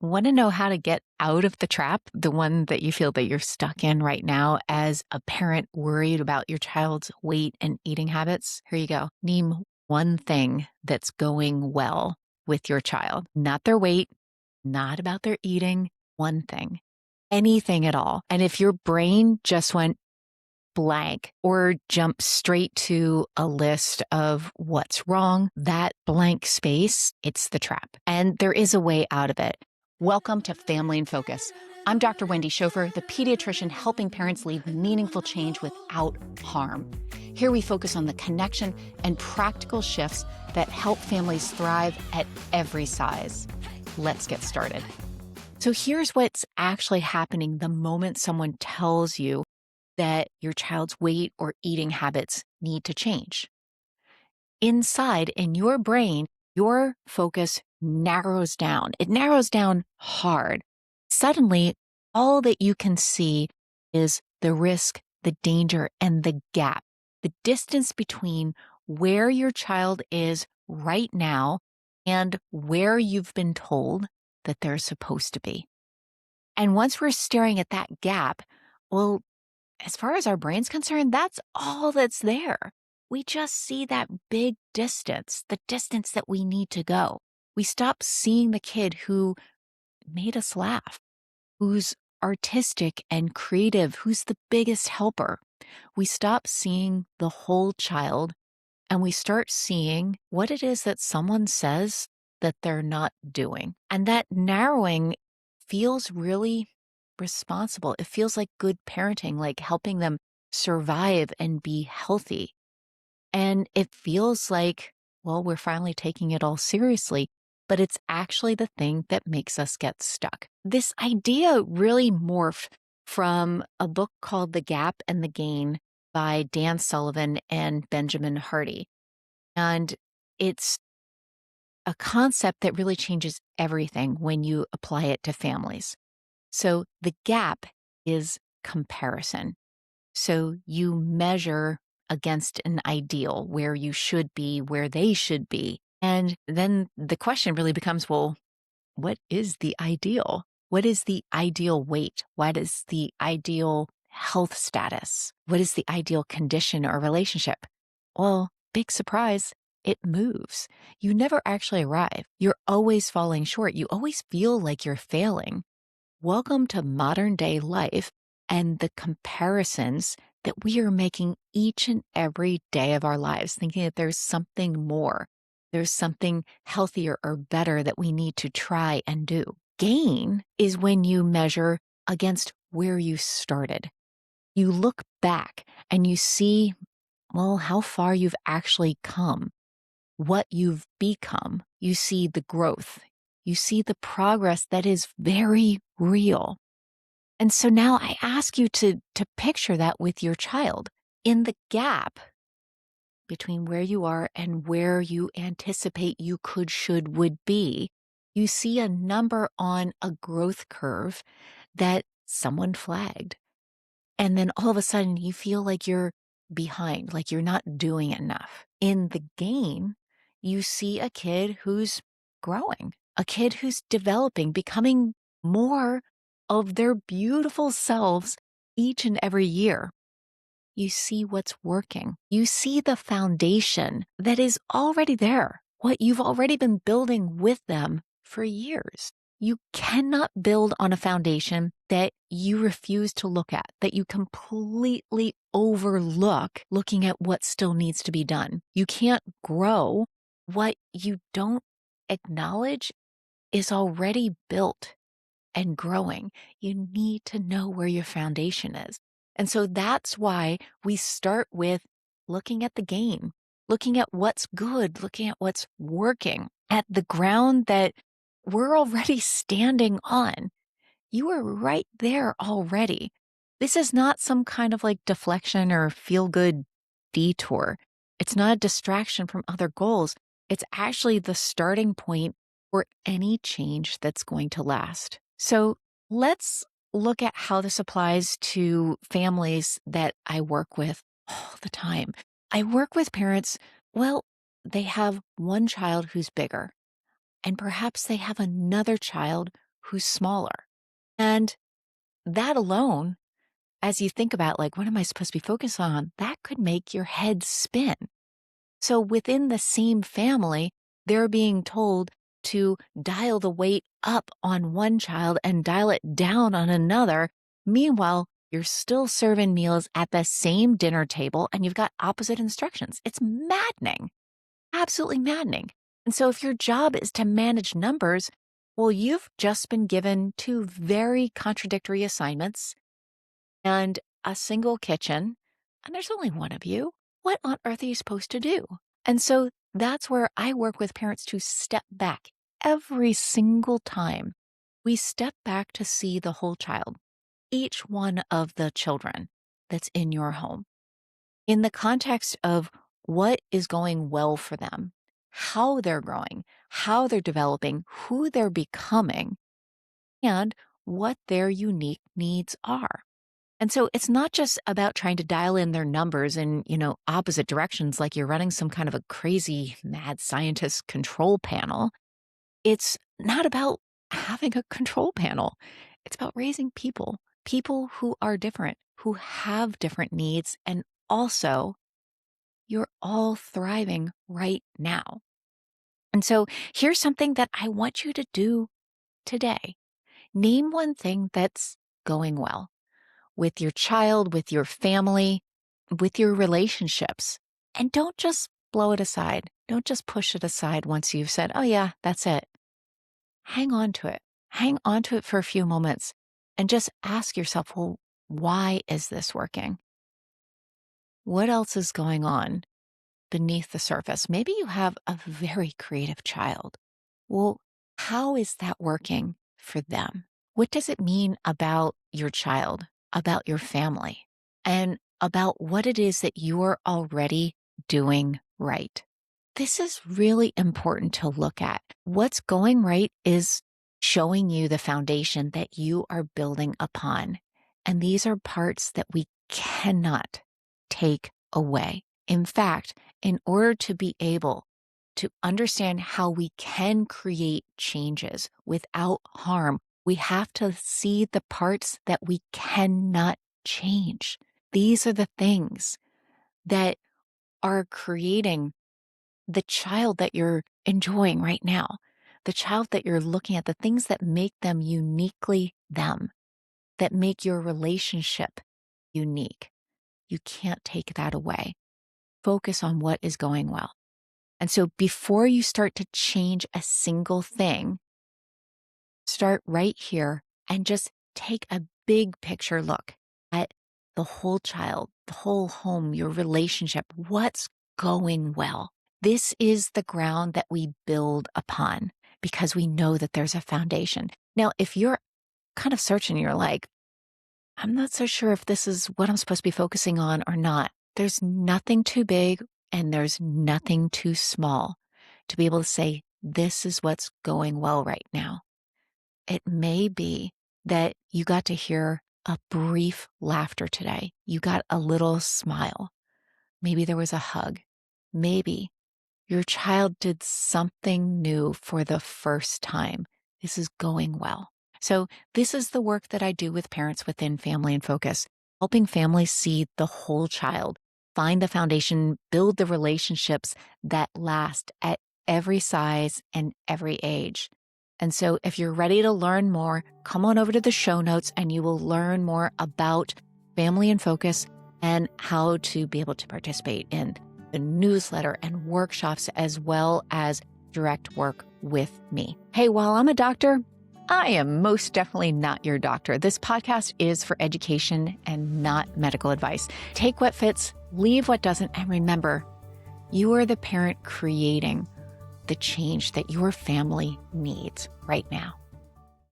Want to know how to get out of the trap, the one that you feel that you're stuck in right now as a parent worried about your child's weight and eating habits? Here you go. Name one thing that's going well with your child, not their weight, not about their eating, one thing, anything at all. And if your brain just went blank or jump straight to a list of what's wrong, that blank space, it's the trap. And there is a way out of it. Welcome to Family in Focus. I'm Dr. Wendy Schofer, the pediatrician helping parents lead meaningful change without harm. Here we focus on the connection and practical shifts that help families thrive at every size. Let's get started. So here's what's actually happening the moment someone tells you that your child's weight or eating habits need to change. Inside in your brain, your focus narrows down. It narrows down hard. Suddenly, all that you can see is the risk, the danger, and the gap, the distance between where your child is right now and where you've been told that they're supposed to be. And once we're staring at that gap, well, as far as our brain's concerned, that's all that's there. We just see that big distance, the distance that we need to go. We stop seeing the kid who made us laugh, who's artistic and creative, who's the biggest helper. We stop seeing the whole child and we start seeing what it is that someone says that they're not doing. And that narrowing feels really responsible. It feels like good parenting, like helping them survive and be healthy. And it feels like, well, we're finally taking it all seriously, but it's actually the thing that makes us get stuck. This idea really morphed from a book called The Gap and the Gain by Dan Sullivan and Benjamin Hardy. And it's a concept that really changes everything when you apply it to families. So the gap is comparison. So you measure against an ideal where you should be, where they should be. And then the question really becomes, well, what is the ideal? What is the ideal weight? What is the ideal health status? What is the ideal condition or relationship? Well, big surprise, it moves. You never actually arrive. You're always falling short. You always feel like you're failing. Welcome to modern day life and the comparisons that we are making each and every day of our lives, thinking that there's something more, there's something healthier or better that we need to try and do. Gain is when you measure against where you started. You look back and you see, well, how far you've actually come, what you've become. You see the growth. You see the progress that is very real. And so now I ask you to picture that with your child. In the gap between where you are and where you anticipate you could, should, would be, you see a number on a growth curve that someone flagged. And then all of a sudden you feel like you're behind, like you're not doing enough. In the gain, you see a kid who's growing, a kid who's developing, becoming more of their beautiful selves each and every year. You see what's working. You see the foundation that is already there, what you've already been building with them for years. You cannot build on a foundation that you refuse to look at, that you completely overlook looking at what still needs to be done. You can't grow what you don't acknowledge is already built and growing. You need to know where your foundation is. And so that's why we start with looking at the gain, looking at what's good, looking at what's working, at the ground that we're already standing on. You are right there already. This is not some kind of like deflection or feel good detour. It's not a distraction from other goals. It's actually the starting point for any change that's going to last. So let's look at how this applies to families that I work with all the time. I work with parents, well, they have one child who's bigger, and perhaps they have another child who's smaller. And that alone, as you think about like, what am I supposed to be focused on? That could make your head spin. So within the same family, they're being told to dial the weight up on one child and dial it down on another. Meanwhile, you're still serving meals at the same dinner table and you've got opposite instructions. It's maddening, absolutely maddening. And so if your job is to manage numbers, well, you've just been given two very contradictory assignments and a single kitchen, and there's only one of you. What on earth are you supposed to do? And so that's where I work with parents to step back every single time. We step back to see the whole child, each one of the children that's in your home, in the context of what is going well for them, how they're growing, how they're developing, who they're becoming, and what their unique needs are. And so it's not just about trying to dial in their numbers in, opposite directions like you're running some kind of a crazy mad scientist control panel. It's not about having a control panel. It's about raising people who are different, who have different needs, and also you're all thriving right now. And so here's something that I want you to do today. Name one thing that's going well with your child, with your family, with your relationships. And don't just blow it aside. Don't just push it aside once you've said, oh yeah, that's it. Hang on to it. Hang on to it for a few moments and just ask yourself, well, why is this working? What else is going on beneath the surface? Maybe you have a very creative child. Well, how is that working for them? What does it mean about your child, about your family, and about what it is that you're already doing right? This is really important to look at. What's going right is showing you the foundation that you are building upon. And these are parts that we cannot take away. In fact, in order to be able to understand how we can create changes without harm, we have to see the parts that we cannot change. These are the things that are creating the child that you're enjoying right now, the child that you're looking at, the things that make them uniquely them, that make your relationship unique. You can't take that away. Focus on what is going well. And so before you start to change a single thing, start right here and just take a big picture look at the whole child, the whole home, your relationship, what's going well. This is the ground that we build upon because we know that there's a foundation. Now, if you're kind of searching, you're like, I'm not so sure if this is what I'm supposed to be focusing on or not. There's nothing too big and there's nothing too small to be able to say, this is what's going well right now. It may be that you got to hear a brief laughter today. You got a little smile. Maybe there was a hug. Maybe your child did something new for the first time. This is going well. So this is the work that I do with parents within Family in Focus, helping families see the whole child, find the foundation, build the relationships that last at every size and every age. And so if you're ready to learn more, come on over to the show notes and you will learn more about Family in Focus and how to be able to participate in the newsletter and workshops, as well as direct work with me. Hey, while I'm a doctor, I am most definitely not your doctor. This podcast is for education and not medical advice. Take what fits, leave what doesn't, and remember, you are the parent creating the change that your family needs right now.